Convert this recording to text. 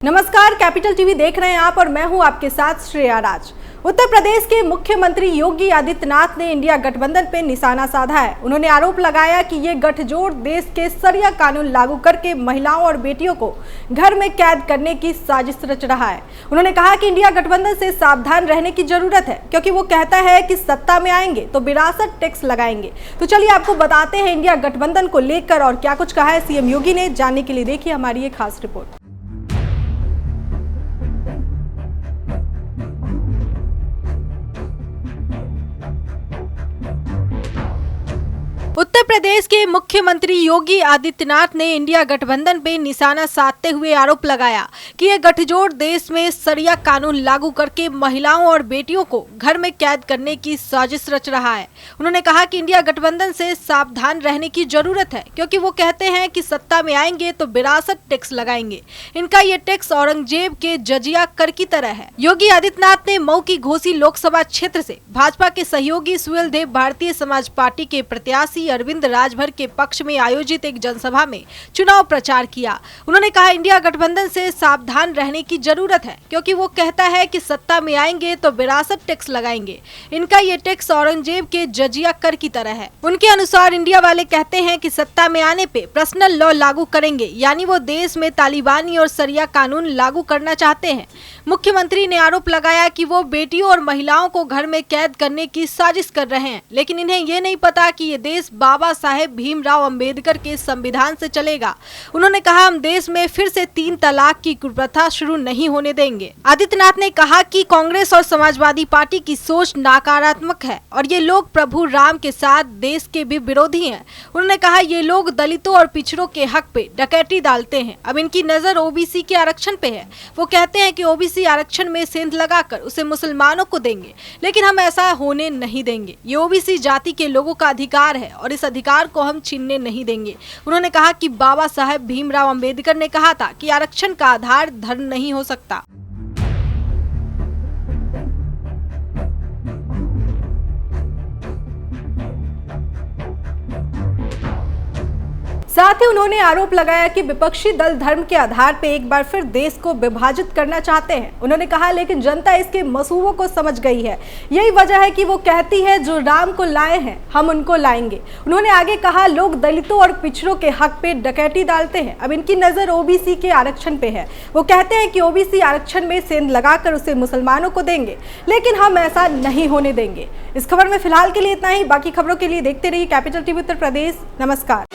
नमस्कार, capital TV देख रहे हैं आप और मैं हूं आपके साथ श्रेया राज। उत्तर प्रदेश के मुख्यमंत्री योगी आदित्यनाथ ने इंडिया गठबंधन पे निशाना साधा है। उन्होंने आरोप लगाया कि ये गठजोड़ देश के शरिया कानून लागू करके महिलाओं और बेटियों को घर में कैद करने की साजिश रच रहा है। उन्होंने कहा कि इंडिया गठबंधन से सावधान रहने की जरूरत है, क्योंकि वो कहता है कि सत्ता में आएंगे तो विरासत टैक्स लगाएंगे। तो चलिए आपको बताते हैं इंडिया गठबंधन को लेकर और क्या कुछ कहा है सीएम योगी ने। जानने के लिए देखिए हमारी ये खास रिपोर्ट। उत्तर प्रदेश के मुख्यमंत्री योगी आदित्यनाथ ने इंडिया गठबंधन पे निशाना साधते हुए आरोप लगाया कि यह गठजोड़ देश में शरिया कानून लागू करके महिलाओं और बेटियों को घर में कैद करने की साजिश रच रहा है। उन्होंने कहा कि इंडिया गठबंधन से सावधान रहने की जरूरत है, क्योंकि वो कहते हैं कि सत्ता में आएंगे तो विरासत टैक्स लगाएंगे। इनका ये टैक्स औरंगजेब के जजिया कर की तरह है। योगी आदित्यनाथ ने मऊ की घोसी लोकसभा क्षेत्र से भाजपा के सहयोगी सुहेल देव भारतीय समाज पार्टी के प्रत्याशी अरविंद राजभर के पक्ष में आयोजित एक जनसभा में चुनाव प्रचार किया। उन्होंने कहा इंडिया गठबंधन से सावधान रहने की जरूरत है, क्योंकि वो कहता है कि सत्ता में आएंगे तो विरासत टैक्स लगाएंगे। इनका ये टैक्स औरंगजेब के जजिया कर की तरह है। उनके अनुसार इंडिया वाले कहते हैं कि सत्ता में आने पे पर्सनल लॉ लागू करेंगे, यानी वो देश में तालिबानी और शरिया कानून लागू करना चाहते हैं। मुख्यमंत्री ने आरोप लगाया कि वो बेटियों और महिलाओं को घर में कैद करने की साजिश कर रहे हैं, लेकिन इन्हें ये नहीं पता कि ये देश बाबा साहेब भीमराव अंबेडकर के संविधान से चलेगा। उन्होंने कहा हम देश में फिर से 3 तलाक की कुप्रथा शुरू नहीं होने देंगे। आदित्यनाथ ने कहा कि कांग्रेस और समाजवादी पार्टी की सोच नकारात्मक है और ये लोग प्रभु राम के साथ देश के भी विरोधी हैं। उन्होंने कहा ये लोग दलितों और पिछड़ों के हक पे डकैती डालते हैं। अब इनकी नजर ओबीसी के आरक्षण पे है। वो कहते हैं कि ओबीसी आरक्षण में सेंध लगाकर उसे मुसलमानों को देंगे, लेकिन हम ऐसा होने नहीं देंगे। ये ओबीसी जाति के लोगों का अधिकार है और इस अधिकार को हम छीनने नहीं देंगे। उन्होंने कहा कि बाबा साहेब भीमराव अंबेडकर ने कहा था कि आरक्षण का आधार धर्म नहीं हो सकता। साथ ही उन्होंने आरोप लगाया कि विपक्षी दल धर्म के आधार पर एक बार फिर देश को विभाजित करना चाहते हैं। उन्होंने कहा लेकिन जनता इसके मसूबों को समझ गई है। यही वजह है कि वो कहती है जो राम को लाए हैं हम उनको लाएंगे। उन्होंने आगे कहा लोग दलितों और पिछड़ों के हक पे डकैती डालते हैं। अब इनकी नजर ओबीसी के आरक्षण पे है। वो कहते हैं कि ओबीसी आरक्षण में सेंध लगाकर उसे मुसलमानों को देंगे, लेकिन हम ऐसा नहीं होने देंगे। इस खबर में फिलहाल के लिए इतना ही। बाकी खबरों के लिए देखते रहिए कैपिटल टीवी उत्तर प्रदेश। नमस्कार।